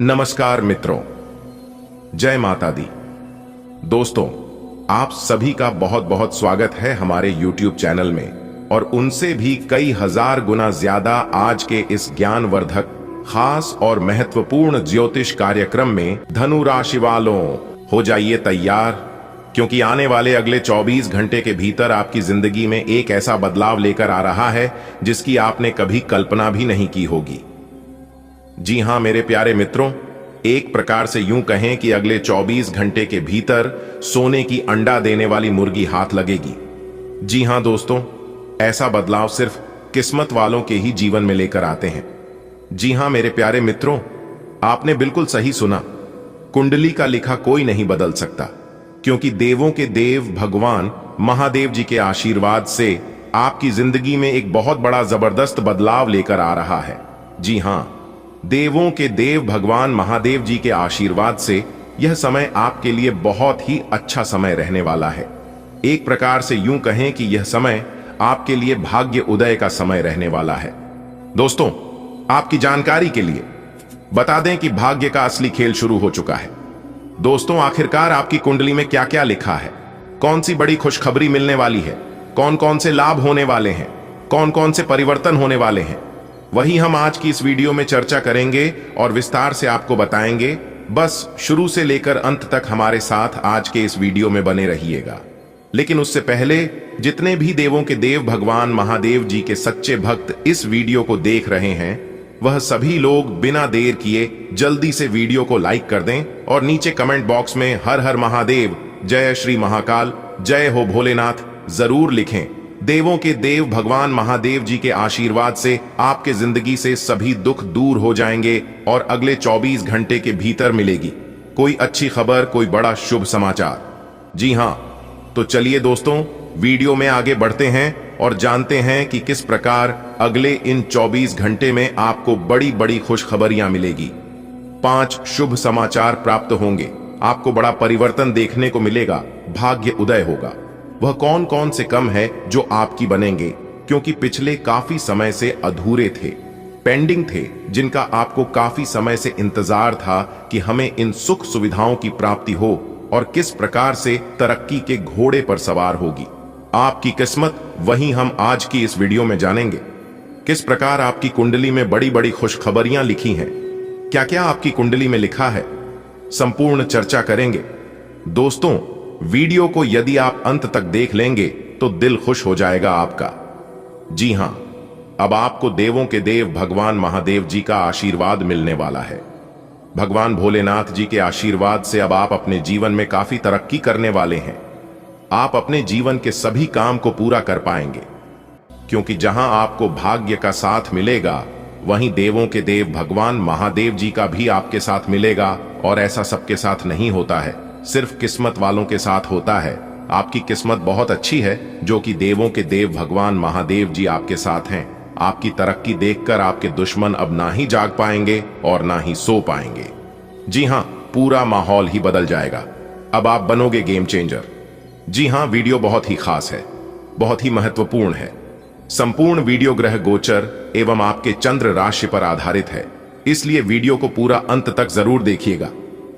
नमस्कार मित्रों, जय माता दी। दोस्तों, आप सभी का बहुत बहुत स्वागत है हमारे YouTube चैनल में और उनसे भी कई हजार गुना ज्यादा आज के इस ज्ञानवर्धक, खास और महत्वपूर्ण ज्योतिष कार्यक्रम में। धनु राशि वालों, हो जाइए तैयार, क्योंकि आने वाले अगले 24 घंटे के भीतर आपकी जिंदगी में एक ऐसा बदलाव लेकर आ रहा है जिसकी आपने कभी कल्पना भी नहीं की होगी। जी हां मेरे प्यारे मित्रों, एक प्रकार से यूं कहें कि अगले 24 घंटे के भीतर सोने की अंडा देने वाली मुर्गी हाथ लगेगी। जी हां दोस्तों, ऐसा बदलाव सिर्फ किस्मत वालों के ही जीवन में लेकर आते हैं। जी हां मेरे प्यारे मित्रों, आपने बिल्कुल सही सुना। कुंडली का लिखा कोई नहीं बदल सकता, क्योंकि देवों के देव भगवान महादेव जी के आशीर्वाद से आपकी जिंदगी में एक बहुत बड़ा जबरदस्त बदलाव लेकर आ रहा है। जी हां, देवों के देव भगवान महादेव जी के आशीर्वाद से यह समय आपके लिए बहुत ही अच्छा समय रहने वाला है। एक प्रकार से यूं कहें कि यह समय आपके लिए भाग्य उदय का समय रहने वाला है। दोस्तों, आपकी जानकारी के लिए बता दें कि भाग्य का असली खेल शुरू हो चुका है। दोस्तों, आखिरकार आपकी कुंडली में क्या क्या लिखा है, कौन सी बड़ी खुशखबरी मिलने वाली है, कौन कौन से लाभ होने वाले हैं, कौन कौन से परिवर्तन होने वाले हैं, वही हम आज की इस वीडियो में चर्चा करेंगे और विस्तार से आपको बताएंगे। बस शुरू से लेकर अंत तक हमारे साथ आज के इस वीडियो में बने रहिएगा। लेकिन उससे पहले जितने भी देवों के देव भगवान महादेव जी के सच्चे भक्त इस वीडियो को देख रहे हैं, वह सभी लोग बिना देर किए जल्दी से वीडियो को लाइक कर दें और नीचे कमेंट बॉक्स में हर हर महादेव, जय श्री महाकाल, जय हो भोलेनाथ जरूर लिखें। देवों के देव भगवान महादेव जी के आशीर्वाद से आपके जिंदगी से सभी दुख दूर हो जाएंगे और अगले 24 घंटे के भीतर मिलेगी कोई अच्छी खबर, कोई बड़ा शुभ समाचार। जी हां, तो चलिए दोस्तों, वीडियो में आगे बढ़ते हैं और जानते हैं कि किस प्रकार अगले इन 24 घंटे में आपको बड़ी बड़ी खुशखबरियां मिलेगी। 5 शुभ समाचार प्राप्त होंगे, आपको बड़ा परिवर्तन देखने को मिलेगा, भाग्य उदय होगा। वह कौन कौन से काम है जो आपकी बनेंगे, क्योंकि पिछले काफी समय से अधूरे थे, पेंडिंग थे, जिनका आपको काफी समय से इंतजार था कि हमें इन सुख सुविधाओं की प्राप्ति हो और किस प्रकार से तरक्की के घोड़े पर सवार होगी आपकी किस्मत। वही हम आज की इस वीडियो में जानेंगे। किस प्रकार आपकी कुंडली में बड़ी बड़ी खुशखबरियां लिखी हैं, क्या क्या आपकी कुंडली में लिखा है, संपूर्ण चर्चा करेंगे। दोस्तों, वीडियो को यदि आप अंत तक देख लेंगे तो दिल खुश हो जाएगा आपका। जी हां, अब आपको देवों के देव भगवान महादेव जी का आशीर्वाद मिलने वाला है। भगवान भोलेनाथ जी के आशीर्वाद से अब आप अपने जीवन में काफी तरक्की करने वाले हैं। आप अपने जीवन के सभी काम को पूरा कर पाएंगे, क्योंकि जहां आपको भाग्य का साथ मिलेगा, वहीं देवों के देव भगवान महादेव जी का भी आपके साथ मिलेगा। और ऐसा सबके साथ नहीं होता है, सिर्फ किस्मत वालों के साथ होता है। आपकी किस्मत बहुत अच्छी है जो कि देवों के देव भगवान महादेव जी आपके साथ हैं। आपकी तरक्की देखकर आपके दुश्मन अब ना ही जाग पाएंगे और ना ही सो पाएंगे। जी हां, पूरा माहौल ही बदल जाएगा। अब आप बनोगे गेम चेंजर। जी हां, वीडियो बहुत ही खास है, बहुत ही महत्वपूर्ण है। संपूर्ण वीडियो ग्रह गोचर एवं आपके चंद्र राशि पर आधारित है, इसलिए वीडियो को पूरा अंत तक जरूर देखिएगा।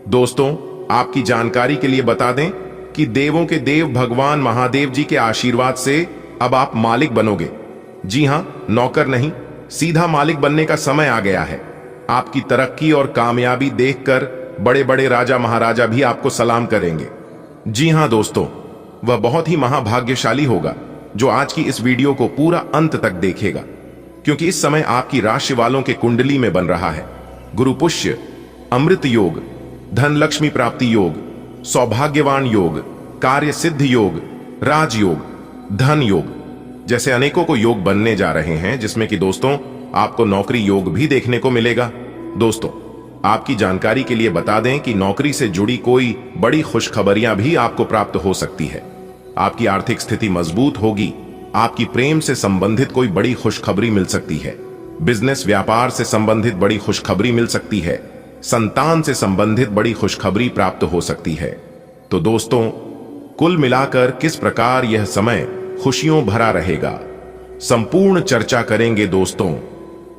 दोस्तों, आपकी जानकारी के लिए बता दें कि देवों के देव भगवान महादेव जी के आशीर्वाद से अब आप मालिक बनोगे। जी हां, नौकर नहीं, सीधा मालिक बनने का समय आ गया है। आपकी तरक्की और कामयाबी देखकर बड़े बड़े राजा महाराजा भी आपको सलाम करेंगे। जी हां दोस्तों, वह बहुत ही महाभाग्यशाली होगा जो आज की इस वीडियो को पूरा अंत तक देखेगा, क्योंकि इस समय आपकी राशि वालों के कुंडली में बन रहा है गुरु पुष्य, अमृत योग, धन लक्ष्मी प्राप्ति योग, सौभाग्यवान योग, कार्य सिद्ध योग, राजयोग, धन योग जैसे अनेकों को योग बनने जा रहे हैं, जिसमें कि दोस्तों आपको नौकरी योग भी देखने को मिलेगा। दोस्तों, आपकी जानकारी के लिए बता दें कि नौकरी से जुड़ी कोई बड़ी खुशखबरियां भी आपको प्राप्त हो सकती है। आपकी आर्थिक स्थिति मजबूत होगी। आपकी प्रेम से संबंधित कोई बड़ी खुशखबरी मिल सकती है। बिजनेस व्यापार से संबंधित बड़ी खुशखबरी मिल सकती है। संतान से संबंधित बड़ी खुशखबरी प्राप्त हो सकती है। तो दोस्तों, कुल मिलाकर किस प्रकार यह समय खुशियों भरा रहेगा, संपूर्ण चर्चा करेंगे। दोस्तों,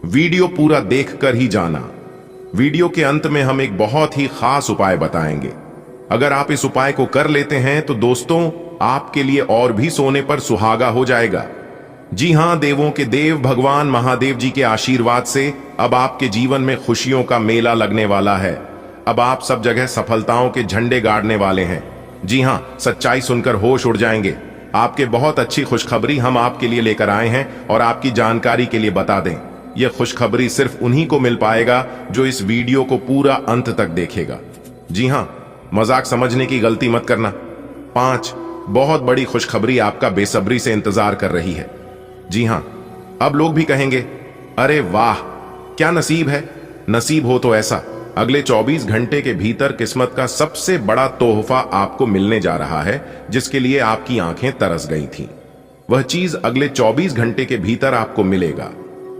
वीडियो पूरा देखकर ही जाना। वीडियो के अंत में हम एक बहुत ही खास उपाय बताएंगे। अगर आप इस उपाय को कर लेते हैं तो दोस्तों आपके लिए और भी सोने पर सुहागा हो जाएगा। जी हां, देवों के देव भगवान महादेव जी के आशीर्वाद से अब आपके जीवन में खुशियों का मेला लगने वाला है। अब आप सब जगह सफलताओं के झंडे गाड़ने वाले हैं। जी हां, सच्चाई सुनकर होश उड़ जाएंगे। आपके बहुत अच्छी खुशखबरी हम आपके लिए लेकर आए हैं और आपकी जानकारी के लिए बता दें, यह खुशखबरी सिर्फ उन्हीं को मिल पाएगा जो इस वीडियो को पूरा अंत तक देखेगा। जी हां, मजाक समझने की गलती मत करना। 5 बहुत बड़ी खुशखबरी आपका बेसब्री से इंतजार कर रही है। जी हां, अब लोग भी कहेंगे, अरे वाह क्या नसीब है। नसीब हो तो ऐसा, अगले 24 घंटे के भीतर किस्मत का सबसे बड़ा तोहफा आपको मिलने जा रहा है, जिसके लिए आपकी आंखें तरस गई थीं। वह चीज अगले 24 घंटे के भीतर आपको मिलेगा।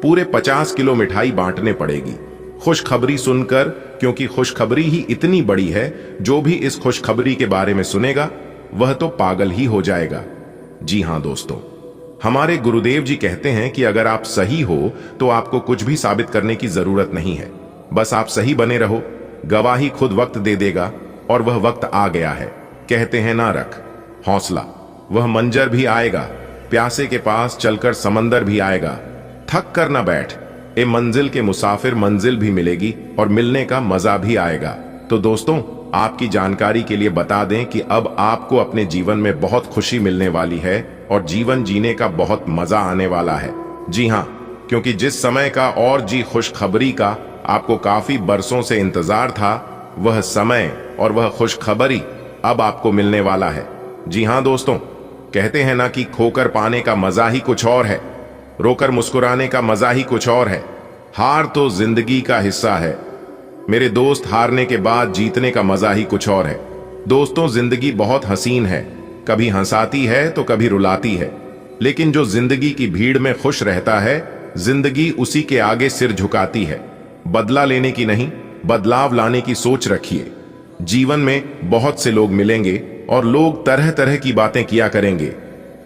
पूरे 50 किलो मिठाई बांटने पड़ेगी खुशखबरी सुनकर, क्योंकि खुशखबरी ही इतनी बड़ी है, जो भी इस खुशखबरी के बारे में सुनेगा वह तो पागल ही हो जाएगा। जी हां दोस्तों, हमारे गुरुदेव जी कहते हैं कि अगर आप सही हो तो आपको कुछ भी साबित करने की जरूरत नहीं है, बस आप सही बने रहो। गवाही खुद वक्त दे देगा और वह वक्त आ गया है। कहते हैं ना, रख हौसला, वह मंजर भी आएगा। प्यासे के पास चलकर समंदर भी आएगा। थक कर ना बैठ, ए मंजिल के मुसाफिर, मंजिल भी मिलेगी और मिलने का मजा भी आएगा। तो दोस्तों आपकी जानकारी के लिए बता दें कि अब आपको अपने जीवन में बहुत खुशी मिलने वाली है और जीवन जीने का बहुत मजा आने वाला है। जी हां, क्योंकि जिस समय का और जी खुशखबरी का आपको काफी बरसों से इंतजार था, वह समय और वह खुशखबरी अब आपको मिलने वाला है। जी हां दोस्तों, कहते हैं ना कि खोकर पाने का मजा ही कुछ और है, रोकर मुस्कुराने का मजा ही कुछ और है। हार तो जिंदगी का हिस्सा है मेरे दोस्त, हारने के बाद जीतने का मजा ही कुछ और है। दोस्तों जिंदगी बहुत हसीन है, कभी हंसाती है तो कभी रुलाती है, लेकिन जो जिंदगी की भीड़ में खुश रहता है, जिंदगी उसी के आगे सिर झुकाती है। बदला लेने की नहीं, बदलाव लाने की सोच रखिए। जीवन में बहुत से लोग मिलेंगे और लोग तरह तरह की बातें किया करेंगे,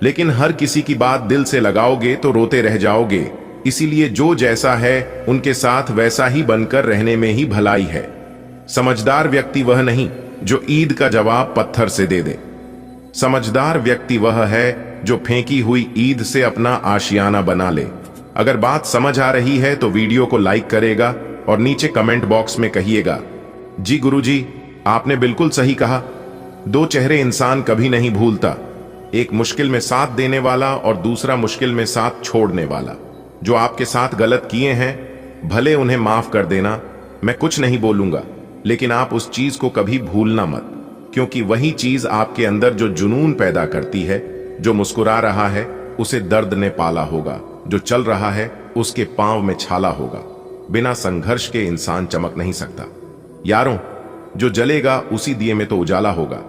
लेकिन हर किसी की बात दिल से लगाओगे तो रोते रह जाओगे। इसीलिए जो जैसा है उनके साथ वैसा ही बनकर रहने में ही भलाई है। समझदार व्यक्ति वह नहीं जो ईद का जवाब पत्थर से दे दे। समझदार व्यक्ति वह है जो फेंकी हुई ईद से अपना आशियाना बना ले। अगर बात समझ आ रही है तो वीडियो को लाइक करेगा और नीचे कमेंट बॉक्स में कहिएगा, जी गुरुजी आपने बिल्कुल सही कहा। 2 चेहरे इंसान कभी नहीं भूलता, एक मुश्किल में साथ देने वाला और दूसरा मुश्किल में साथ छोड़ने वाला। जो आपके साथ गलत किए हैं भले उन्हें माफ कर देना, मैं कुछ नहीं बोलूंगा, लेकिन आप उस चीज को कभी भूलना मत, क्योंकि वही चीज आपके अंदर जो जुनून पैदा करती है। जो मुस्कुरा रहा है उसे दर्द ने पाला होगा, जो चल रहा है उसके पांव में छाला होगा। बिना संघर्ष के इंसान चमक नहीं सकता। यारों, जो जलेगा उसी दिए में तो उजाला होगा।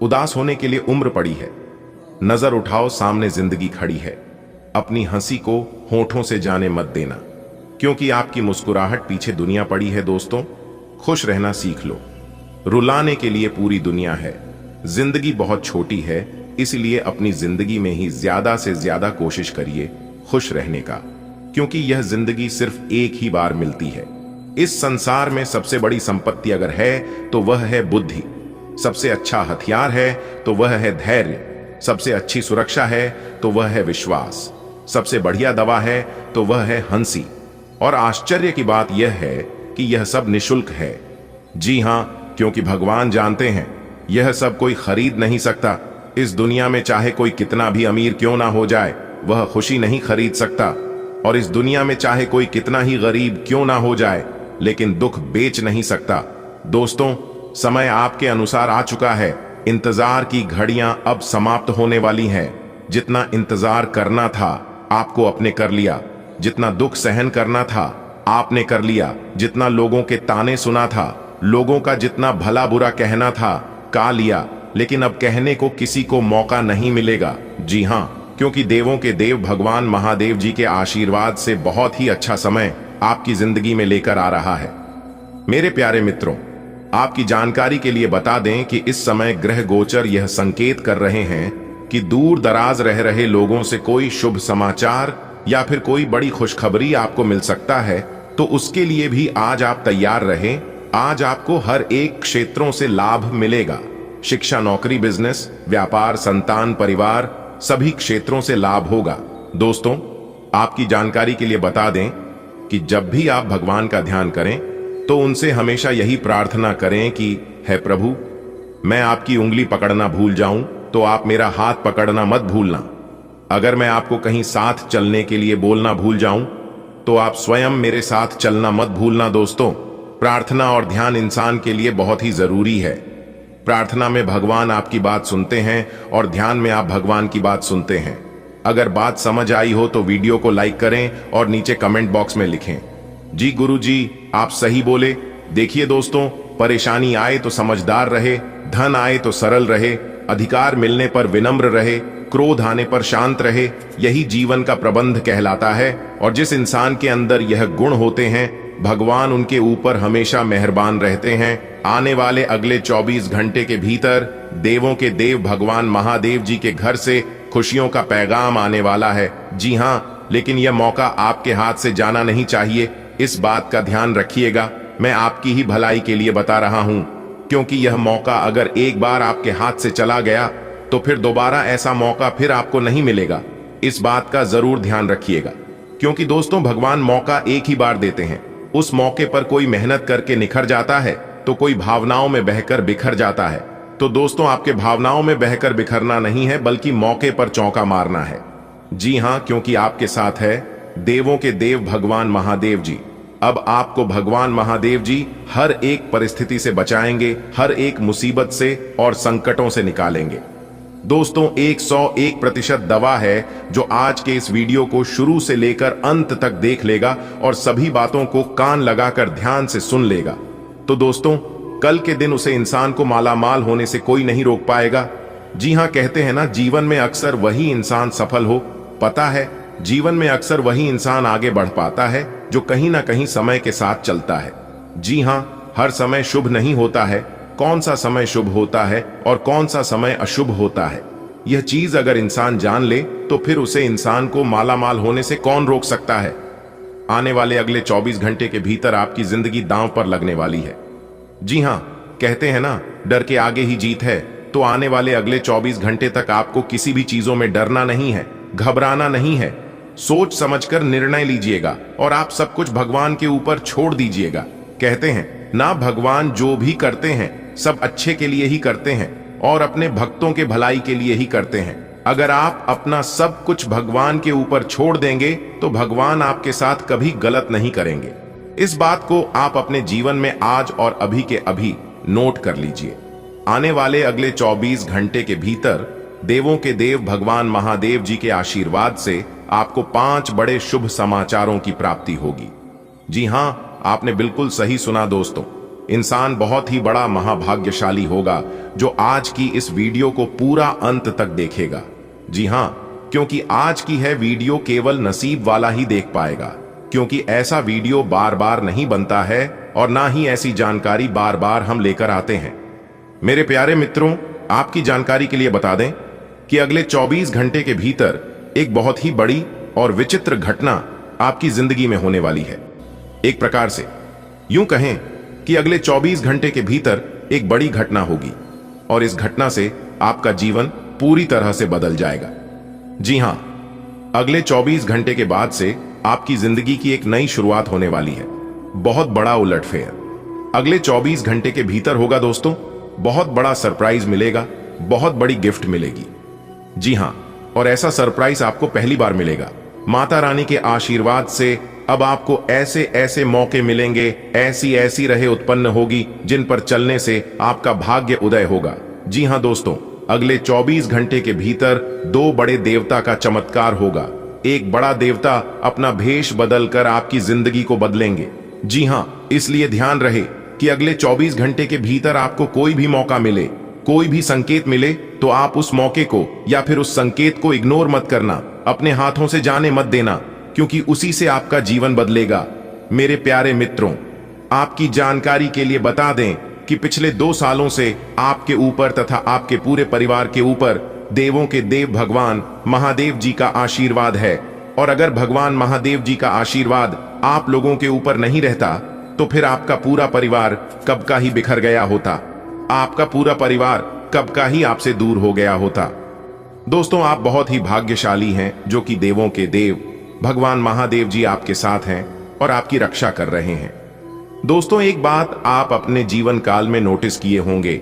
उदास होने के लिए उम्र पड़ी है, नजर उठाओ सामने जिंदगी खड़ी है। अपनी हंसी को होठों से जाने मत देना, क्योंकि आपकी मुस्कुराहट पीछे दुनिया पड़ी है। दोस्तों खुश रहना सीख लो, रुलाने के लिए पूरी दुनिया है। जिंदगी बहुत छोटी है, इसलिए अपनी जिंदगी में ही ज्यादा से ज्यादा कोशिश करिए खुश रहने का, क्योंकि यह जिंदगी सिर्फ एक ही बार मिलती है। इस संसार में सबसे बड़ी संपत्ति अगर है तो वह है बुद्धि, सबसे अच्छा हथियार है तो वह है धैर्य, सबसे अच्छी सुरक्षा है तो वह है विश्वास, सबसे बढ़िया दवा है तो वह है हंसी। और आश्चर्य की बात यह है कि यह सब निशुल्क है। जी हां, क्योंकि भगवान जानते हैं यह सब कोई खरीद नहीं सकता। इस दुनिया में चाहे कोई कितना भी अमीर क्यों ना हो जाए, वह खुशी नहीं खरीद सकता। और इस दुनिया में चाहे कोई कितना ही गरीब क्यों ना हो जाए, लेकिन दुख बेच नहीं सकता। दोस्तों समय आपके अनुसार आ चुका है। इंतजार की घड़ियां अब समाप्त होने वाली हैं। जितना इंतजार करना था आपको अपने कर लिया, जितना दुख सहन करना था आपने कर लिया, जितना लोगों के ताने सुना था, लोगों का जितना भला बुरा कहना था का लिया, लेकिन अब कहने को किसी को मौका नहीं मिलेगा। जी हां, क्योंकि देवों के देव भगवान महादेव जी के आशीर्वाद से बहुत ही अच्छा समय आपकी जिंदगी में लेकर आ रहा है। मेरे प्यारे मित्रों, आपकी जानकारी के लिए बता दें कि इस समय ग्रह गोचर यह संकेत कर रहे हैं कि दूर दराज रह रहे लोगों से कोई शुभ समाचार या फिर कोई बड़ी खुशखबरी आपको मिल सकता है। तो उसके लिए भी आज आप तैयार रहें। आज आपको हर एक क्षेत्रों से लाभ मिलेगा। शिक्षा, नौकरी, बिजनेस, व्यापार, संतान, परिवार, सभी क्षेत्रों से लाभ होगा। दोस्तों, आपकी जानकारी के लिए बता दें कि जब भी आप भगवान का ध्यान करें तो उनसे हमेशा यही प्रार्थना करें कि हे प्रभु, मैं आपकी उंगली पकड़ना भूल जाऊं तो आप मेरा हाथ पकड़ना मत भूलना। अगर मैं आपको कहीं साथ चलने के लिए बोलना भूल जाऊं तो आप स्वयं मेरे साथ चलना मत भूलना। दोस्तों, प्रार्थना और ध्यान इंसान के लिए बहुत ही जरूरी है। प्रार्थना में भगवान आपकी बात सुनते हैं और ध्यान में आप भगवान की बात सुनते हैं। अगर बात समझ आई हो तो वीडियो को लाइक करें और नीचे कमेंट बॉक्स में लिखें, जी गुरु जी आप सही बोले। देखिए दोस्तों, परेशानी आए तो समझदार रहे, धन आए तो सरल रहे, अधिकार मिलने पर विनम्र रहे, क्रोध आने पर शांत रहे, यही जीवन का प्रबंध कहलाता है। और जिस इंसान के अंदर यह गुण होते हैं, भगवान उनके ऊपर हमेशा मेहरबान रहते हैं। आने वाले अगले 24 घंटे के भीतर देवों के देव भगवान महादेव जी के घर से खुशियों का पैगाम आने वाला है। जी हाँ, लेकिन यह मौका आपके हाथ से जाना नहीं चाहिए। इस बात का ध्यान रखिएगा। मैं आपकी ही भलाई के लिए बता रहा हूं, क्योंकि यह मौका अगर एक बार आपके हाथ से चला गया तो फिर दोबारा ऐसा मौका फिर आपको नहीं मिलेगा। इस बात का जरूर ध्यान रखिएगा, क्योंकि दोस्तों भगवान मौका एक ही बार देते हैं। उस मौके पर कोई मेहनत करके निखर जाता है तो कोई भावनाओं में बहकर बिखर जाता है। तो दोस्तों, आपके भावनाओं में बहकर बिखरना नहीं है, बल्कि मौके पर चौका मारना है। जी हां, क्योंकि आपके साथ है देवों के देव भगवान महादेव जी। अब आपको भगवान महादेव जी हर एक परिस्थिति से बचाएंगे, हर एक मुसीबत से और संकटों से निकालेंगे। दोस्तों, 101% दवा है जो आज के इस वीडियो को शुरू से लेकर अंत तक देख लेगा और सभी बातों को कान लगाकर ध्यान से सुन लेगा। तो दोस्तों, कल के दिन उसे इंसान को मालामाल होने से कोई नहीं रोक पाएगा। जी हां, कहते हैं ना, जीवन में अक्सर वही इंसान सफल हो। पता है, जीवन में अक्सर वही इंसान आगे बढ़ पाता है जो कहीं ना कहीं समय के साथ चलता है। जी हां, हर समय शुभ नहीं होता है। कौन सा समय शुभ होता है और कौन सा समय अशुभ होता है, यह चीज अगर इंसान जान ले तो फिर उसे इंसान को मालामाल होने से कौन रोक सकता है। आने वाले अगले 24 घंटे के भीतर आपकी जिंदगी दांव पर लगने वाली है। जी हां, कहते हैं ना, डर के आगे ही जीत है। तो आने वाले अगले 24 घंटे तक आपको किसी भी चीजों में डरना नहीं है, घबराना नहीं है। सोच समझकर निर्णय लीजिएगा और आप सब कुछ भगवान के ऊपर छोड़ दीजिएगा। कहते हैं ना, भगवान जो भी करते हैं सब अच्छे के लिए ही करते हैं और अपने भक्तों के भलाई के लिए ही करते हैं। अगर आप अपना सब कुछ भगवान के ऊपर छोड़ देंगे तो भगवान आपके साथ कभी गलत नहीं करेंगे। इस बात को आप अपने जीवन में आज और अभी के अभी नोट कर लीजिए। आने वाले अगले 24 घंटे के भीतर देवों के देव भगवान महादेव जी के आशीर्वाद से आपको 5 बड़े शुभ समाचारों की प्राप्ति होगी। जी हां, आपने बिल्कुल सही सुना दोस्तों। इंसान बहुत ही बड़ा महाभाग्यशाली होगा जो आज की इस वीडियो को पूरा अंत तक देखेगा। जी हां, क्योंकि आज की है वीडियो केवल नसीब वाला ही देख पाएगा, क्योंकि ऐसा वीडियो बार बार नहीं बनता है और ना ही ऐसी जानकारी बार बार हम लेकर आते हैं। मेरे प्यारे मित्रों, आपकी जानकारी के लिए बता दें कि अगले 24 घंटे के भीतर एक बहुत ही बड़ी और विचित्र घटना आपकी जिंदगी में होने वाली है। एक प्रकार से यूं कहें कि अगले 24 घंटे के भीतर एक बड़ी घटना होगी और इस घटना से आपका जीवन पूरी तरह से बदल जाएगा। जी हां, अगले 24 घंटे के बाद से आपकी जिंदगी की एक नई शुरुआत होने वाली है। बहुत बड़ा उलटफेर अगले 24 घंटे के भीतर होगा दोस्तों। बहुत बड़ा सरप्राइज मिलेगा, बहुत बड़ी गिफ्ट मिलेगी। जी हां, और ऐसा सरप्राइज आपको पहली बार मिलेगा। माता रानी के आशीर्वाद से अब आपको ऐसे ऐसे मौके मिलेंगे, ऐसी ऐसी राहें उत्पन्न होगी जिन पर चलने से आपका भाग्य उदय होगा। जी हां दोस्तों, अगले 24 घंटे के भीतर 2 बड़े देवता का चमत्कार होगा। एक बड़ा देवता अपना भेष बदलकर आपकी जिंदगी को बदलेंगे। जी हां, इसलिए ध्यान रहे कि अगले 24 घंटे के भीतर आपको कोई भी मौका मिले, कोई भी संकेत मिले तो आप उस मौके को या फिर उस संकेत को इग्नोर मत करना, अपने हाथों से जाने मत देना, क्योंकि उसी से आपका जीवन बदलेगा। मेरे प्यारे मित्रों, आपकी जानकारी के लिए बता दें कि पिछले 2 सालों से आपके ऊपर तथा आपके पूरे परिवार के ऊपर देवों के देव भगवान महादेव जी का आशीर्वाद है। और अगर भगवान महादेव जी का आशीर्वाद आप लोगों के ऊपर नहीं रहता तो फिर आपका पूरा परिवार कब का ही बिखर गया होता, आपका पूरा परिवार कब का ही आपसे दूर हो गया होता। दोस्तों, आप बहुत ही भाग्यशाली हैं जो कि देवों के देव भगवान महादेव जी आपके साथ हैं और आपकी रक्षा कर रहे हैं। दोस्तों, एक बात आप अपने जीवन काल में नोटिस किए होंगे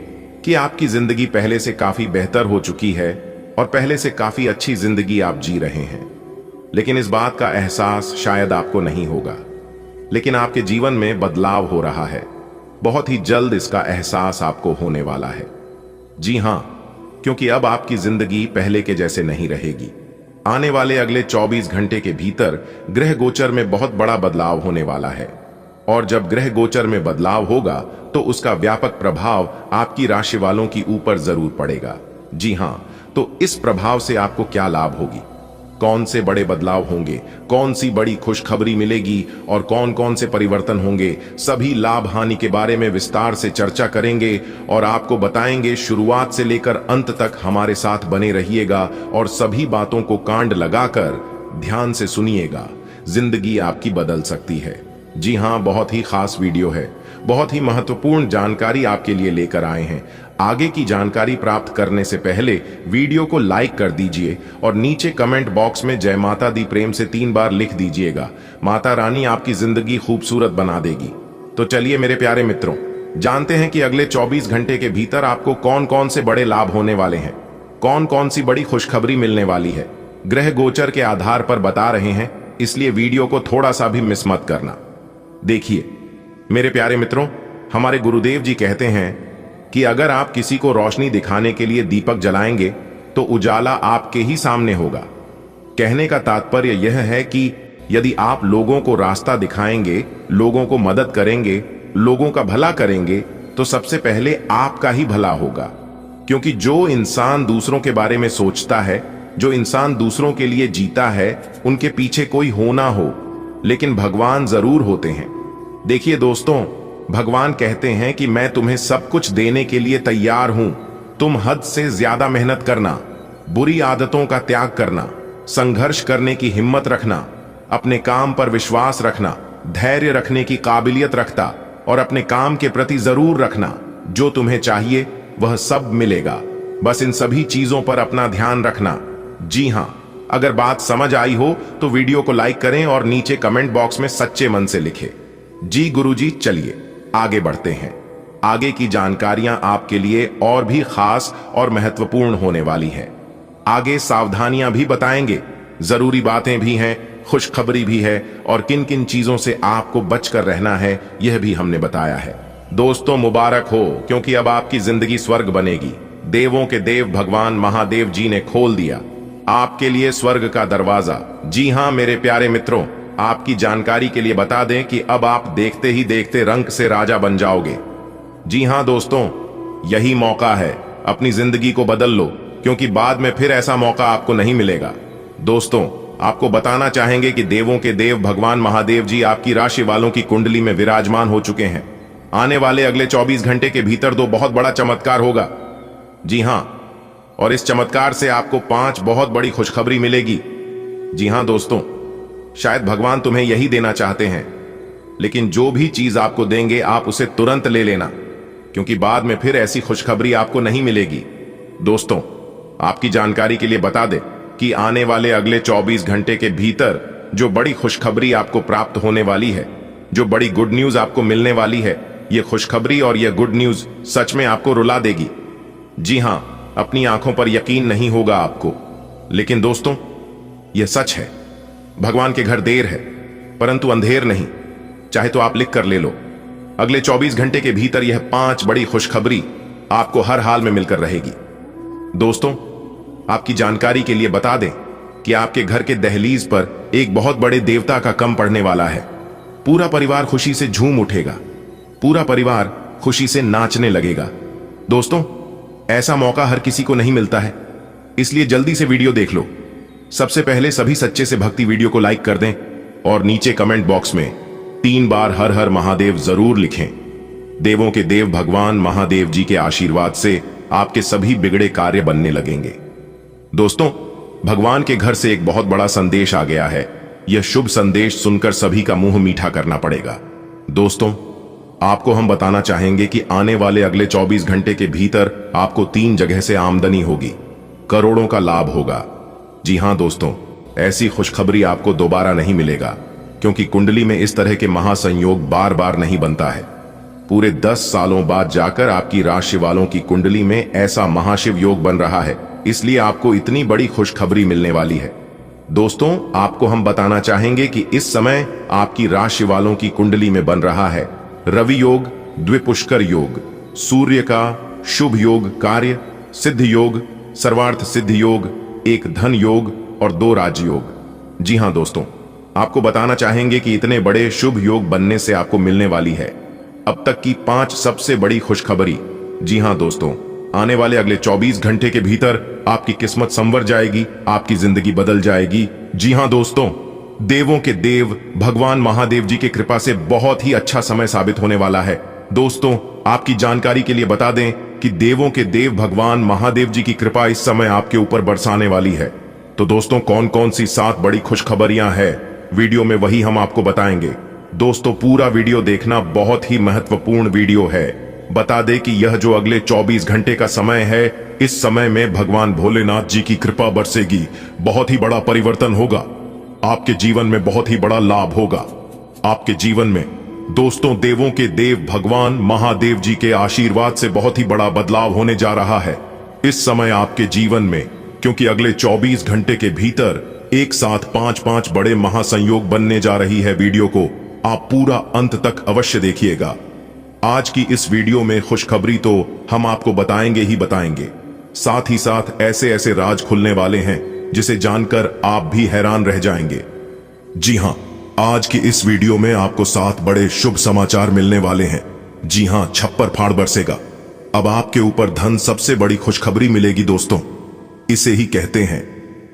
कि आपकी जिंदगी पहले से काफी बेहतर हो चुकी है और पहले से काफी अच्छी जिंदगी आप जी रहे हैं, लेकिन इस बात का एहसास शायद आपको नहीं होगा। लेकिन आपके जीवन में बदलाव हो रहा है, बहुत ही जल्द इसका एहसास आपको होने वाला है। जी हां, क्योंकि अब आपकी जिंदगी पहले के जैसे नहीं रहेगी। आने वाले अगले 24 घंटे के भीतर ग्रह गोचर में बहुत बड़ा बदलाव होने वाला है, और जब ग्रह गोचर में बदलाव होगा तो उसका व्यापक प्रभाव आपकी राशि वालों की ऊपर जरूर पड़ेगा। जी हां, तो इस प्रभाव से आपको क्या लाभ होगी, कौन से बड़े बदलाव होंगे, कौन सी बड़ी खुशखबरी मिलेगी और कौन कौन से परिवर्तन होंगे, सभी लाभ हानि के बारे में विस्तार से चर्चा करेंगे और आपको बताएंगे। शुरुआत से लेकर अंत तक हमारे साथ बने रहिएगा और सभी बातों को कांड लगाकर ध्यान से सुनिएगा। जिंदगी आपकी बदल सकती है। जी हां, बहुत ही खास वीडियो है, बहुत ही महत्वपूर्ण जानकारी आपके लिए लेकर आए हैं। आगे की जानकारी प्राप्त करने से पहले वीडियो को लाइक कर दीजिए और नीचे कमेंट बॉक्स में जय माता दी प्रेम से 3 बार लिख दीजिएगा। माता रानी आपकी जिंदगी खूबसूरत बना देगी। तो चलिए मेरे प्यारे मित्रों, जानते हैं कि अगले 24 घंटे के भीतर आपको कौन कौन से बड़े लाभ होने वाले हैं, कौन कौन सी बड़ी खुशखबरी मिलने वाली है। ग्रह गोचर के आधार पर बता रहे हैं, इसलिए वीडियो को थोड़ा सा भी मिस मत करना। देखिए मेरे प्यारे मित्रों, हमारे गुरुदेव जी कहते हैं कि अगर आप किसी को रोशनी दिखाने के लिए दीपक जलाएंगे तो उजाला आपके ही सामने होगा। कहने का तात्पर्य यह है कि यदि आप लोगों को रास्ता दिखाएंगे, लोगों को मदद करेंगे, लोगों का भला करेंगे, तो सबसे पहले आपका ही भला होगा। क्योंकि जो इंसान दूसरों के बारे में सोचता है, जो इंसान दूसरों के लिए जीता है, उनके पीछे कोई हो ना हो, लेकिन भगवान जरूर होते हैं। देखिए दोस्तों, भगवान कहते हैं कि मैं तुम्हें सब कुछ देने के लिए तैयार हूं। तुम हद से ज्यादा मेहनत करना, बुरी आदतों का त्याग करना, संघर्ष करने की हिम्मत रखना, अपने काम पर विश्वास रखना, धैर्य रखने की काबिलियत रखता और अपने काम के प्रति जरूर रखना। जो तुम्हें चाहिए वह सब मिलेगा, बस इन सभी चीजों पर अपना ध्यान रखना। जी हां, अगर बात समझ आई हो तो वीडियो को लाइक करें और नीचे कमेंट बॉक्स में सच्चे मन से लिखें, जी गुरुजी। चलिए आगे बढ़ते हैं। आगे की जानकारियां आपके लिए और भी खास और महत्वपूर्ण होने वाली हैं। आगे सावधानियां भी बताएंगे, जरूरी बातें भी हैं, खुशखबरी भी है और किन किन चीजों से आपको बचकर रहना है यह भी हमने बताया है। दोस्तों, मुबारक हो, क्योंकि अब आपकी जिंदगी स्वर्ग बनेगी। देवों के देव भगवान महादेव जी ने खोल दिया आपके लिए स्वर्ग का दरवाजा। जी हां मेरे प्यारे मित्रों, आपकी जानकारी के लिए बता दें कि अब आप देखते ही देखते रंक से राजा बन जाओगे। जी हां दोस्तों, यही मौका है, अपनी जिंदगी को बदल लो, क्योंकि बाद में फिर ऐसा मौका आपको नहीं मिलेगा। दोस्तों, आपको बताना चाहेंगे कि देवों के देव भगवान महादेव जी आपकी राशि वालों की कुंडली में विराजमान हो चुके हैं। आने वाले अगले 24 घंटे के भीतर 2 बहुत बड़ा चमत्कार होगा। जी हां, और इस चमत्कार से आपको 5 बहुत बड़ी खुशखबरी मिलेगी। जी हां दोस्तों, शायद भगवान तुम्हें यही देना चाहते हैं, लेकिन जो भी चीज आपको देंगे आप उसे तुरंत ले लेना, क्योंकि बाद में फिर ऐसी खुशखबरी आपको नहीं मिलेगी। दोस्तों, आपकी जानकारी के लिए बता दें कि आने वाले अगले 24 घंटे के भीतर जो बड़ी खुशखबरी आपको प्राप्त होने वाली है, जो बड़ी गुड न्यूज आपको मिलने वाली है, यह खुशखबरी और यह गुड न्यूज सच में आपको रुला देगी। जी हां, अपनी आंखों पर यकीन नहीं होगा आपको, लेकिन दोस्तों यह सच है। भगवान के घर देर है परंतु अंधेर नहीं। चाहे तो आप लिख कर ले लो, अगले 24 घंटे के भीतर यह 5 बड़ी खुशखबरी आपको हर हाल में मिलकर रहेगी। दोस्तों, आपकी जानकारी के लिए बता दें कि आपके घर के दहलीज पर एक बहुत बड़े देवता का कम पड़ने वाला है। पूरा परिवार खुशी से झूम उठेगा, पूरा परिवार खुशी से नाचने लगेगा। दोस्तों, ऐसा मौका हर किसी को नहीं मिलता है, इसलिए जल्दी से वीडियो देख लो। सबसे पहले सभी सच्चे से भक्ति वीडियो को लाइक कर दें और नीचे कमेंट बॉक्स में 3 बार हर हर महादेव जरूर लिखें। देवों के देव भगवान महादेव जी के आशीर्वाद से आपके सभी बिगड़े कार्य बनने लगेंगे। दोस्तों, भगवान के घर से एक बहुत बड़ा संदेश आ गया है। यह शुभ संदेश सुनकर सभी का मुंह मीठा करना पड़ेगा। दोस्तों, आपको हम बताना चाहेंगे कि आने वाले अगले 24 घंटे के भीतर आपको 3 जगह से आमदनी होगी, करोड़ों का लाभ होगा। जी हां दोस्तों, ऐसी खुशखबरी आपको दोबारा नहीं मिलेगा, क्योंकि कुंडली में इस तरह के महासंयोग बार बार नहीं बनता है। पूरे 10 सालों बाद जाकर आपकी राशि वालों की कुंडली में ऐसा महाशिव योग बन रहा है, इसलिए आपको इतनी बड़ी खुशखबरी मिलने वाली है। दोस्तों, आपको हम बताना चाहेंगे कि इस समय आपकी राशि वालों की कुंडली में बन रहा है रवि योग, द्विपुष्कर योग, सूर्य का शुभ योग, कार्य सिद्ध योग, सर्वार्थ सिद्ध योग, एक धन योग और 2 राजयोग। जी हां दोस्तों, आपको बताना चाहेंगे कि इतने बड़े शुभ योग बनने से आपको मिलने वाली है अब तक की 5 सबसे बड़ी खुशखबरी। जी हां दोस्तों, आने वाले अगले 24 घंटे के भीतर आपकी किस्मत संवर जाएगी, आपकी जिंदगी बदल जाएगी। जी हां दोस्तों, देवों के देव भगवान महादेव जी की कृपा से बहुत ही अच्छा समय साबित होने वाला है। दोस्तों, आपकी जानकारी के लिए बता दें कि देवों के देव भगवान महादेव जी की कृपा इस समय आपके ऊपर बरसाने वाली है। तो दोस्तों, कौन कौन सी 7 बड़ी खुशखबरियां हैं वीडियो में, वही हम आपको बताएंगे। दोस्तों, पूरा वीडियो देखना, बहुत ही महत्वपूर्ण वीडियो है। बता दें कि यह जो अगले 24 घंटे का समय है, इस समय में भगवान भोलेनाथ जी की कृपा बरसेगी, बहुत ही बड़ा परिवर्तन होगा, आपके जीवन में बहुत ही बड़ा लाभ होगा। आपके जीवन में दोस्तों, देवों के देव भगवान महादेव जी के आशीर्वाद से बहुत ही बड़ा बदलाव होने जा रहा है इस समय आपके जीवन में, क्योंकि अगले 24 घंटे के भीतर एक साथ 5 बड़े महासंयोग बनने जा रही है। वीडियो को आप पूरा अंत तक अवश्य देखिएगा। आज की इस वीडियो में खुशखबरी तो हम आपको बताएंगे ही बताएंगे, साथ ही साथ ऐसे ऐसे राज खुलने वाले हैं जिसे जानकर आप भी हैरान रह जाएंगे। जी हां, आज की इस वीडियो में आपको 7 बड़े शुभ समाचार मिलने वाले हैं। जी हां, छप्पर फाड़ बरसेगा। अब आपके ऊपर धन सबसे बड़ी खुशखबरी मिलेगी दोस्तों, इसे ही कहते हैं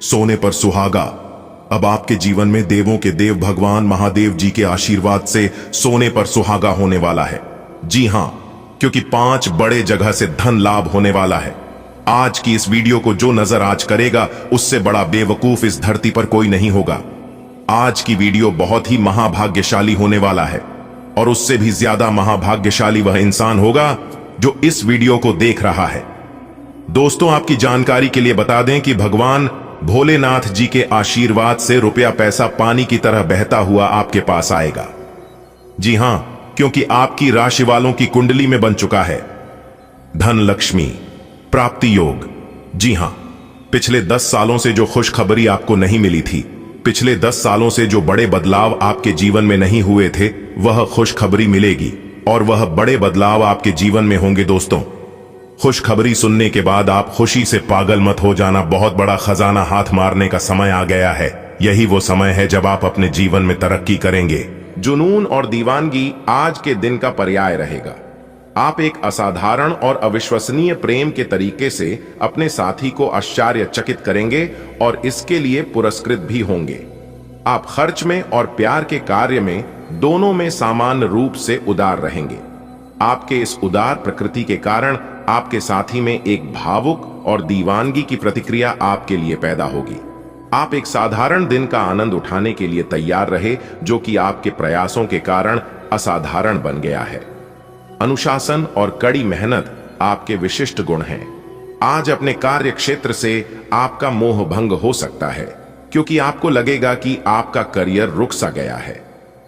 सोने पर सुहागा। अब आपके जीवन में देवों के देव भगवान महादेव जी के आशीर्वाद से सोने पर सुहागा होने वाला है। जी हां, क्योंकि 5 बड़े जगह से धन लाभ होने वाला है। आज की इस वीडियो को जो नजर आज करेगा, उससे बड़ा बेवकूफ इस धरती पर कोई नहीं होगा। आज की वीडियो बहुत ही महाभाग्यशाली होने वाला है, और उससे भी ज्यादा महाभाग्यशाली वह इंसान होगा जो इस वीडियो को देख रहा है। दोस्तों, आपकी जानकारी के लिए बता दें कि भगवान भोलेनाथ जी के आशीर्वाद से रुपया पैसा पानी की तरह बहता हुआ आपके पास आएगा। जी हां, क्योंकि आपकी राशि वालों की कुंडली में बन चुका है धन लक्ष्मी प्राप्ति योग। जी हां, पिछले 10 सालों से जो खुशखबरी आपको नहीं मिली थी, पिछले 10 सालों से जो बड़े बदलाव आपके जीवन में नहीं हुए थे, वह खुशखबरी मिलेगी, और वह बड़े बदलाव आपके जीवन में होंगे। दोस्तों, खुशखबरी सुनने के बाद आप खुशी से पागल मत हो जाना। बहुत बड़ा खजाना हाथ मारने का समय आ गया है। यही वो समय है जब आप अपने जीवन में तरक्की करेंगे। जुनून और दीवानगी आज के दिन का पर्याय रहेगा। आप एक असाधारण और अविश्वसनीय प्रेम के तरीके से अपने साथी को आश्चर्यचकित करेंगे और इसके लिए पुरस्कृत भी होंगे। आप खर्च में और प्यार के कार्य में दोनों में सामान्य रूप से उदार रहेंगे। आपके इस उदार प्रकृति के कारण आपके साथी में एक भावुक और दीवानगी की प्रतिक्रिया आपके लिए पैदा होगी। आप एक साधारण दिन का आनंद उठाने के लिए तैयार रहे, जो कि आपके प्रयासों के कारण असाधारण बन गया है। अनुशासन और कड़ी मेहनत आपके विशिष्ट गुण हैं। आज अपने कार्य क्षेत्र से आपका मोह भंग हो सकता है, क्योंकि आपको लगेगा कि आपका करियर रुक सा गया है।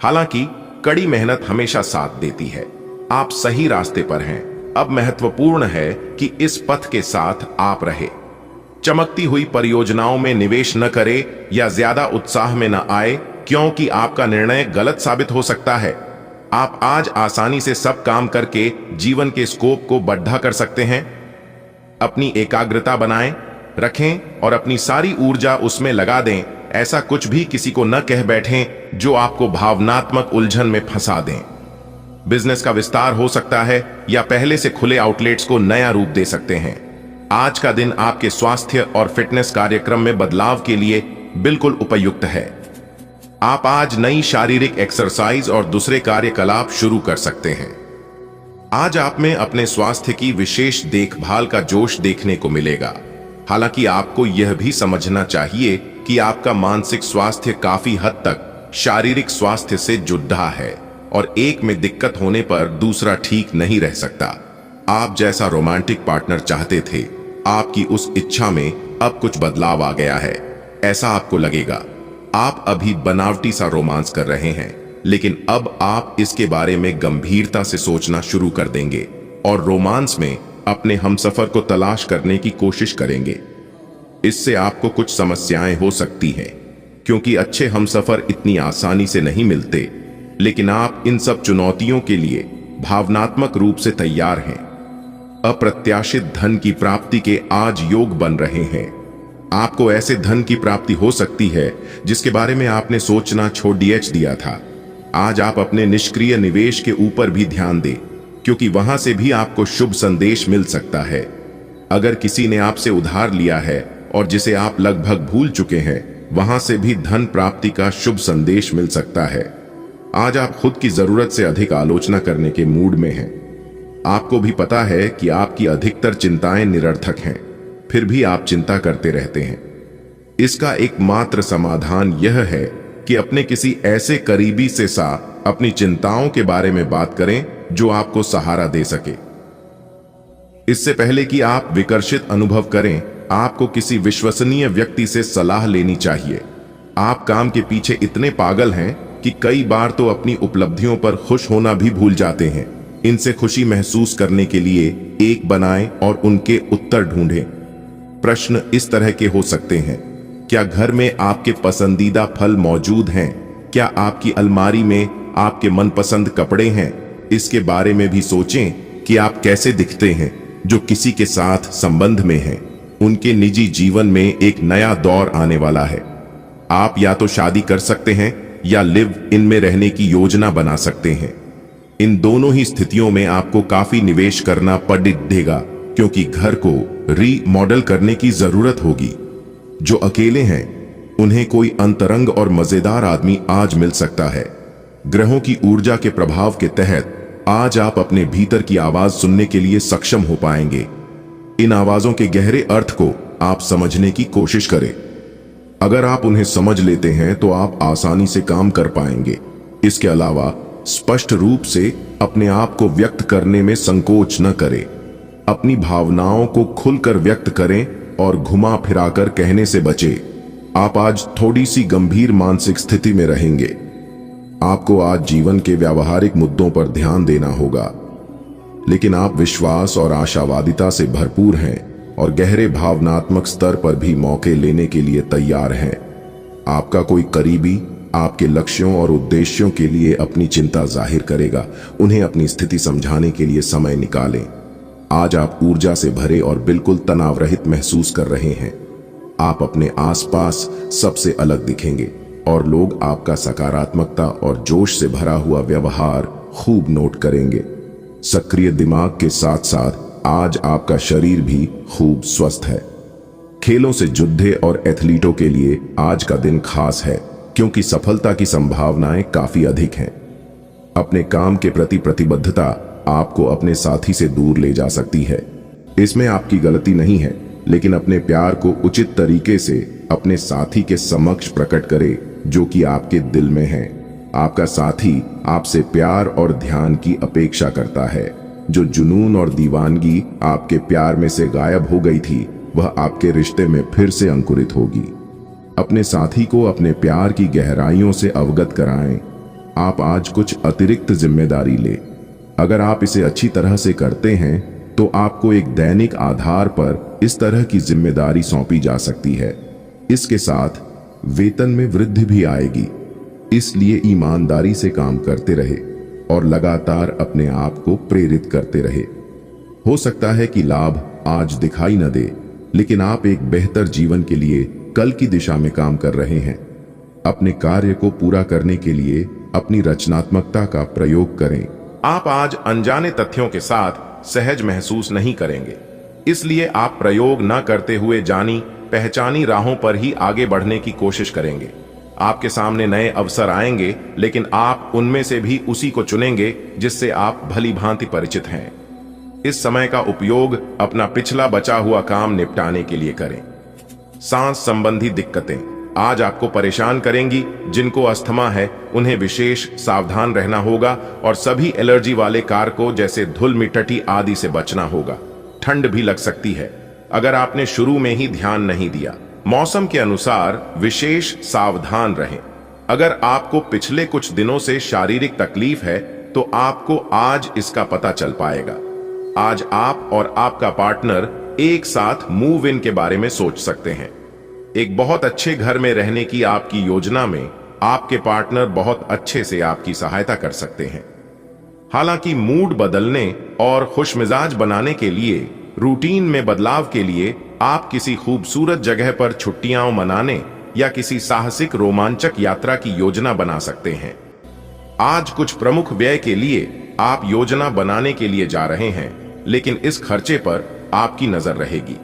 हालांकि कड़ी मेहनत हमेशा साथ देती है। आप सही रास्ते पर हैं। अब महत्वपूर्ण है कि इस पथ के साथ आप रहे। चमकती हुई परियोजनाओं में निवेश न करें या ज्यादा उत्साह में न आए, क्योंकि आपका निर्णय गलत साबित हो सकता है। आप आज आसानी से सब काम करके जीवन के स्कोप को बढ़ा कर सकते हैं। अपनी एकाग्रता बनाएं रखें और अपनी सारी ऊर्जा उसमें लगा दें। ऐसा कुछ भी किसी को न कह बैठें जो आपको भावनात्मक उलझन में फंसा दें। बिजनेस का विस्तार हो सकता है या पहले से खुले आउटलेट्स को नया रूप दे सकते हैं। आज का दिन आपके स्वास्थ्य और फिटनेस कार्यक्रम में बदलाव के लिए बिल्कुल उपयुक्त है। आप आज नई शारीरिक एक्सरसाइज और दूसरे कार्यकलाप शुरू कर सकते हैं। आज आप में अपने स्वास्थ्य की विशेष देखभाल का जोश देखने को मिलेगा। हालांकि आपको यह भी समझना चाहिए क्योंकि आपका मानसिक स्वास्थ्य काफी हद तक शारीरिक स्वास्थ्य से जुड़ा है और एक में दिक्कत होने पर दूसरा ठीक नहीं रह सकता। आप जैसा रोमांटिक पार्टनर चाहते थे, आपकी उस इच्छा में अब कुछ बदलाव आ गया है। ऐसा आपको लगेगा। आप अभी बनावटी सा रोमांस कर रहे हैं, लेकिन अब आप इसके बारे में गंभीरता से सोचना शुरू कर देंगे और रोमांस में अपने हमसफर को तलाश करने की कोशिश करेंगे। इससे आपको कुछ समस्याएं हो सकती हैं, क्योंकि अच्छे हमसफर इतनी आसानी से नहीं मिलते, लेकिन आप इन सब चुनौतियों के लिए भावनात्मक रूप से तैयार हैं। अप्रत्याशित धन की प्राप्ति के आज योग बन रहे हैं। आपको ऐसे धन की प्राप्ति हो सकती है जिसके बारे में आपने सोचना छोड़ दिया था। आज आप अपने निष्क्रिय निवेश के ऊपर भी ध्यान दें, क्योंकि वहां से भी आपको शुभ संदेश मिल सकता है। अगर किसी ने आपसे उधार लिया है और जिसे आप लगभग भूल चुके हैं, वहां से भी धन प्राप्ति का शुभ संदेश मिल सकता है। आज आप खुद की जरूरत से अधिक आलोचना करने के मूड में हैं। आपको भी पता है कि आपकी अधिकतर चिंताएं निरर्थक हैं, फिर भी आप चिंता करते रहते हैं। इसका एकमात्र समाधान यह है कि अपने किसी ऐसे करीबी से अपनी चिंताओं के बारे में बात करें जो आपको सहारा दे सके। इससे पहले कि आप विकर्षित अनुभव करें, आपको किसी विश्वसनीय व्यक्ति से सलाह लेनी चाहिए। आप काम के पीछे इतने पागल हैं कि कई बार तो अपनी उपलब्धियों पर खुश होना भी भूल जाते हैं। इनसे खुशी महसूस करने के लिए एक बनाएं और उनके उत्तर ढूंढें। प्रश्न इस तरह के हो सकते हैं: क्या घर में आपके पसंदीदा फल मौजूद हैं? क्या आपकी अलमारी में आपके मनपसंद कपड़े हैं? इसके बारे में भी सोचें कि आप कैसे दिखते हैं। जो किसी के साथ संबंध में हैं, उनके निजी जीवन में एक नया दौर आने वाला है। आप या तो शादी कर सकते हैं या लिव इन में रहने की योजना बना सकते हैं। इन दोनों ही स्थितियों में आपको काफी निवेश करना पड़ेगा, क्योंकि घर को रीमॉडल करने की जरूरत होगी। जो अकेले हैं, उन्हें कोई अंतरंग और मजेदार आदमी आज मिल सकता है। ग्रहों की ऊर्जा के प्रभाव के तहत आज आप अपने भीतर की आवाज सुनने के लिए सक्षम हो पाएंगे। इन आवाजों के गहरे अर्थ को आप समझने की कोशिश करें। अगर आप उन्हें समझ लेते हैं तो आप आसानी से काम कर पाएंगे। इसके अलावा स्पष्ट रूप से अपने आप को व्यक्त करने में संकोच न करें। अपनी भावनाओं को खुलकर व्यक्त करें और घुमा फिराकर कहने से बचें। आप आज थोड़ी सी गंभीर मानसिक स्थिति में रहेंगे। आपको आज जीवन के व्यावहारिक मुद्दों पर ध्यान देना होगा, लेकिन आप विश्वास और आशावादिता से भरपूर हैं और गहरे भावनात्मक स्तर पर भी मौके लेने के लिए तैयार हैं। आपका कोई करीबी आपके लक्ष्यों और उद्देश्यों के लिए अपनी चिंता जाहिर करेगा। उन्हें अपनी स्थिति समझाने के लिए समय निकालें। आज आप ऊर्जा से भरे और बिल्कुल तनाव रहित महसूस कर रहे हैं। आप अपने आसपास सबसे अलग दिखेंगे और लोग आपका सकारात्मकता और जोश से भरा हुआ व्यवहार खूब नोट करेंगे। सक्रिय दिमाग के साथ साथ आज आपका शरीर भी खूब स्वस्थ है। खेलों से जुड़े और एथलीटों के लिए आज का दिन खास है, क्योंकि सफलता की संभावनाएं काफी अधिक हैं। अपने काम के प्रति प्रतिबद्धता आपको अपने साथी से दूर ले जा सकती है। इसमें आपकी गलती नहीं है, लेकिन अपने प्यार को उचित तरीके से अपने साथी के समक्ष प्रकट करें, जो कि आपके दिल में है। आपका साथी आपसे प्यार और ध्यान की अपेक्षा करता है। जो जुनून और दीवानगी आपके प्यार में से गायब हो गई थी, वह आपके रिश्ते में फिर से अंकुरित होगी। अपने साथी को अपने प्यार की गहराइयों से अवगत कराएं। आप आज कुछ अतिरिक्त जिम्मेदारी लें। अगर आप इसे अच्छी तरह से करते हैं तो आपको एक दैनिक आधार पर इस तरह की जिम्मेदारी सौंपी जा सकती है। इसके साथ वेतन में वृद्धि भी आएगी। इसलिए ईमानदारी से काम करते रहे और लगातार अपने आप को प्रेरित करते रहे। हो सकता है कि लाभ आज दिखाई न दे, लेकिन आप एक बेहतर जीवन के लिए कल की दिशा में काम कर रहे हैं। अपने कार्य को पूरा करने के लिए अपनी रचनात्मकता का प्रयोग करें। आप आज अनजाने तथ्यों के साथ सहज महसूस नहीं करेंगे, इसलिए आप प्रयोग न करते हुए जानी पहचानी राहों पर ही आगे बढ़ने की कोशिश करेंगे। आपके सामने नए अवसर आएंगे, लेकिन आप उनमें से भी उसी को चुनेंगे जिससे आप भली भांति परिचित हैं। इस समय का उपयोग अपना पिछला बचा हुआ काम निपटाने के लिए करें। सांस संबंधी दिक्कतें, आज आपको परेशान करेंगी। जिनको अस्थमा है उन्हें विशेष सावधान रहना होगा और सभी एलर्जी वाले कारकों जैसे धूल मिट्टी आदि से बचना होगा। ठंड भी लग सकती है अगर आपने शुरू में ही ध्यान नहीं दिया। मौसम के अनुसार विशेष सावधान रहें। अगर आपको पिछले कुछ दिनों से शारीरिक तकलीफ है तो आपको आज इसका पता चल पाएगा। आज आप और आपका पार्टनर एक साथ मूव इन के बारे में सोच सकते हैं। एक बहुत अच्छे घर में रहने की आपकी योजना में आपके पार्टनर बहुत अच्छे से आपकी सहायता कर सकते हैं। हालांकि मूड बदलने और खुशमिजाज बनाने के लिए, रूटीन में बदलाव के लिए आप किसी खूबसूरत जगह पर छुट्टियां मनाने या किसी साहसिक रोमांचक यात्रा की योजना बना सकते हैं। आज कुछ प्रमुख व्यय के लिए आप योजना बनाने के लिए जा रहे हैं, लेकिन इस खर्चे पर आपकी नजर रहेगी।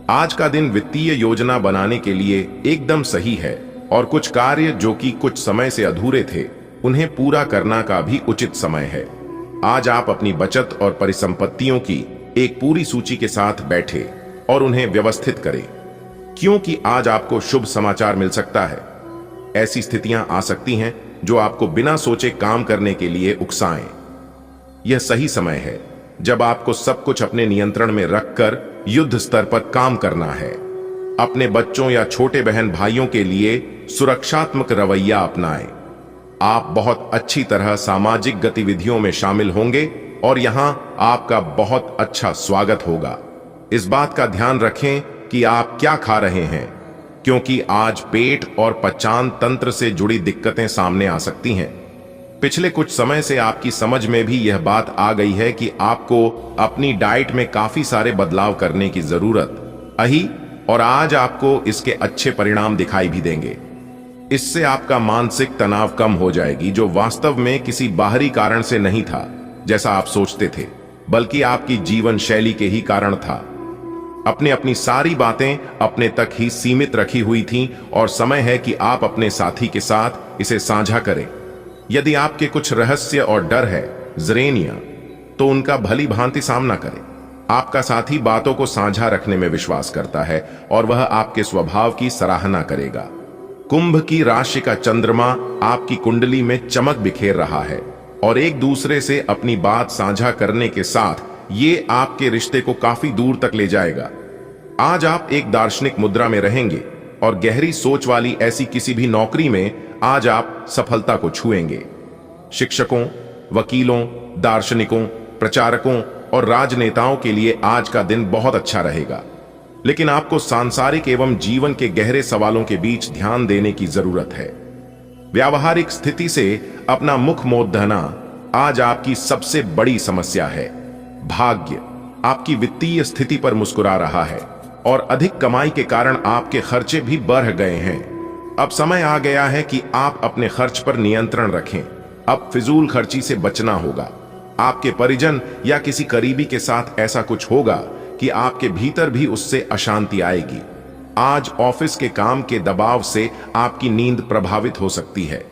आज का दिन वित्तीय योजना बनाने के लिए एकदम सही है और कुछ कार्य जो कि कुछ समय से अधूरे थे उन्हें पूरा करना का भी उचित समय है। आज आप अपनी बचत और परिसंपत्तियों की एक पूरी सूची के साथ बैठे और उन्हें व्यवस्थित करें, क्योंकि आज आपको शुभ समाचार मिल सकता है। ऐसी स्थितियां आ सकती हैं जो आपको बिना सोचे काम करने के लिए उकसाएं। यह सही समय है जब आपको सब कुछ अपने नियंत्रण में रखकर युद्ध स्तर पर काम करना है। अपने बच्चों या छोटे बहन भाइयों के लिए सुरक्षात्मक रवैया अपनाएं। आप बहुत अच्छी तरह सामाजिक गतिविधियों में शामिल होंगे और यहां आपका बहुत अच्छा स्वागत होगा। इस बात का ध्यान रखें कि आप क्या खा रहे हैं, क्योंकि आज पेट और पचान तंत्र से जुड़ी दिक्कतें सामने आ सकती हैं। पिछले कुछ समय से आपकी समझ में भी यह बात आ गई है कि आपको अपनी डाइट में काफी सारे बदलाव करने की जरूरत है और आज आपको इसके अच्छे परिणाम दिखाई भी देंगे। इससे आपका मानसिक तनाव कम हो जाएगी, जो वास्तव में किसी बाहरी कारण से नहीं था जैसा आप सोचते थे, बल्कि आपकी जीवन शैली के ही कारण था। अपने अपनी सारी बातें अपने तक ही सीमित रखी हुई थीं और समय है कि आप अपने साथी के साथ इसे साझा करें। यदि आपके कुछ रहस्य और डर है ज़रेनिया, तो उनका भली भांति सामना करें। आपका साथी बातों को साझा रखने में विश्वास करता है और वह आपके स्वभाव की सराहना करेगा। कुंभ की राशि का चंद्रमा आपकी कुंडली में चमक बिखेर रहा है और एक दूसरे से अपनी बात साझा करने के साथ ये आपके रिश्ते को काफी दूर तक ले जाएगा। आज आप एक दार्शनिक मुद्रा में रहेंगे और गहरी सोच वाली ऐसी किसी भी नौकरी में आज आप सफलता को छुएंगे। शिक्षकों, वकीलों, दार्शनिकों, प्रचारकों और राजनेताओं के लिए आज का दिन बहुत अच्छा रहेगा, लेकिन आपको सांसारिक एवं जीवन के गहरे सवालों के बीच ध्यान देने की जरूरत है। व्यावहारिक स्थिति से अपना मुख मोड़ना आज आपकी सबसे बड़ी समस्या है। भाग्य आपकी वित्तीय स्थिति पर मुस्कुरा रहा है और अधिक कमाई के कारण आपके खर्चे भी बढ़ गए हैं। अब समय आ गया है कि आप अपने खर्च पर नियंत्रण रखें। अब फिजूल खर्ची से बचना होगा। आपके परिजन या किसी करीबी के साथ ऐसा कुछ होगा कि आपके भीतर भी उससे अशांति आएगी। आज ऑफिस के काम के दबाव से आपकी नींद प्रभावित हो सकती है।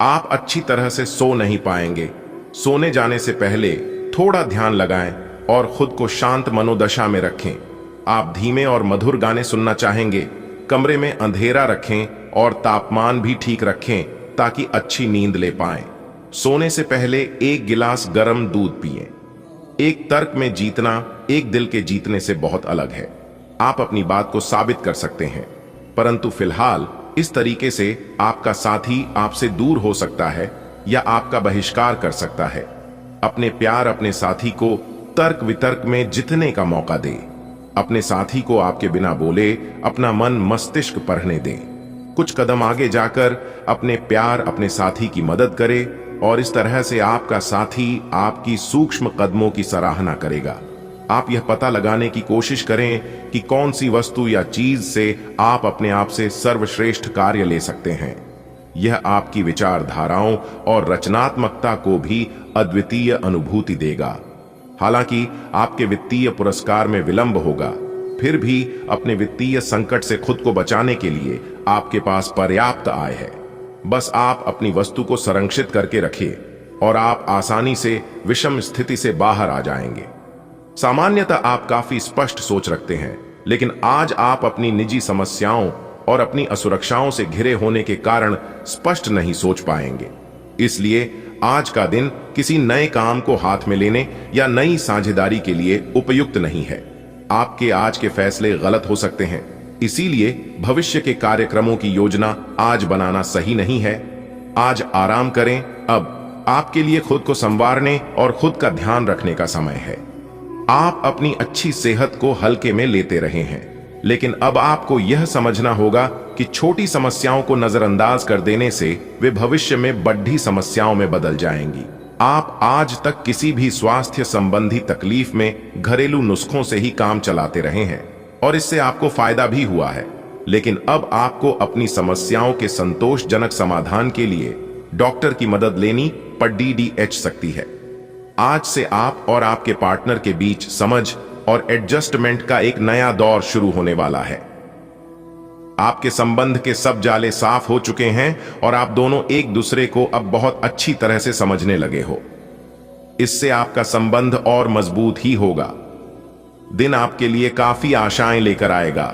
आप अच्छी तरह से सो नहीं पाएंगे। सोने जाने से पहले थोड़ा ध्यान लगाएं और खुद को शांत मनोदशा में रखें। आप धीमे और मधुर गाने सुनना चाहेंगे। कमरे में अंधेरा रखें और तापमान भी ठीक रखें ताकि अच्छी नींद ले पाएं। सोने से पहले एक गिलास गर्म दूध पिएं। एक तर्क में जीतना एक दिल के जीतने से बहुत अलग है। आप अपनी बात को साबित कर सकते हैं, परंतु फिलहाल इस तरीके से आपका साथी आपसे दूर हो सकता है या आपका बहिष्कार कर सकता है। अपने प्यार अपने साथी को तर्क वितर्क में जितने का मौका दें। अपने साथी को आपके बिना बोले अपना मन मस्तिष्क पढ़ने दें। कुछ कदम आगे जाकर अपने प्यार अपने साथी की मदद करें और इस तरह से आपका साथी आपकी सूक्ष्म कदमों की सराहना करेगा। आप यह पता लगाने की कोशिश करें कि कौन सी वस्तु या चीज से आप अपने आप से सर्वश्रेष्ठ कार्य ले सकते हैं। यह आपकी विचारधाराओं और रचनात्मकता को भी अद्वितीय अनुभूति देगा। हालांकि आपके वित्तीय पुरस्कार में विलंब होगा, फिर भी अपने वित्तीय संकट से खुद को बचाने के लिए आपके पास पर्याप्त आय है। बस आप अपनी वस्तु को संरक्षित करके रखिए और आप आसानी से विषम स्थिति से बाहर आ जाएंगे। सामान्यतः आप काफी स्पष्ट सोच रखते हैं, लेकिन आज आप अपनी निजी समस्याओं और अपनी असुरक्षाओं से घिरे होने के कारण स्पष्ट नहीं सोच पाएंगे। इसलिए आज का दिन किसी नए काम को हाथ में लेने या नई साझेदारी के लिए उपयुक्त नहीं है। आपके आज के फैसले गलत हो सकते हैं, इसीलिए भविष्य के कार्यक्रमों की योजना आज बनाना सही नहीं है। आज आराम करें। अब आपके लिए खुद को संवारने और खुद का ध्यान रखने का समय है। आप अपनी अच्छी सेहत को हल्के में लेते रहे हैं, लेकिन अब आपको यह समझना होगा कि छोटी समस्याओं को नजरअंदाज कर देने से वे भविष्य में बड़ी समस्याओं में बदल जाएंगी। आप आज तक किसी भी स्वास्थ्य संबंधी तकलीफ में घरेलू नुस्खों से ही काम चलाते रहे हैं और इससे आपको फायदा भी हुआ है, लेकिन अब आपको अपनी समस्याओं के संतोषजनक समाधान के लिए डॉक्टर की मदद लेनी पड़ सकती है। आज से आप और आपके पार्टनर के बीच समझ और एडजस्टमेंट का एक नया दौर शुरू होने वाला है। आपके संबंध के सब जाले साफ हो चुके हैं और आप दोनों एक दूसरे को अब बहुत अच्छी तरह से समझने लगे हो। इससे आपका संबंध और मजबूत ही होगा। दिन आपके लिए काफी आशाएं लेकर आएगा।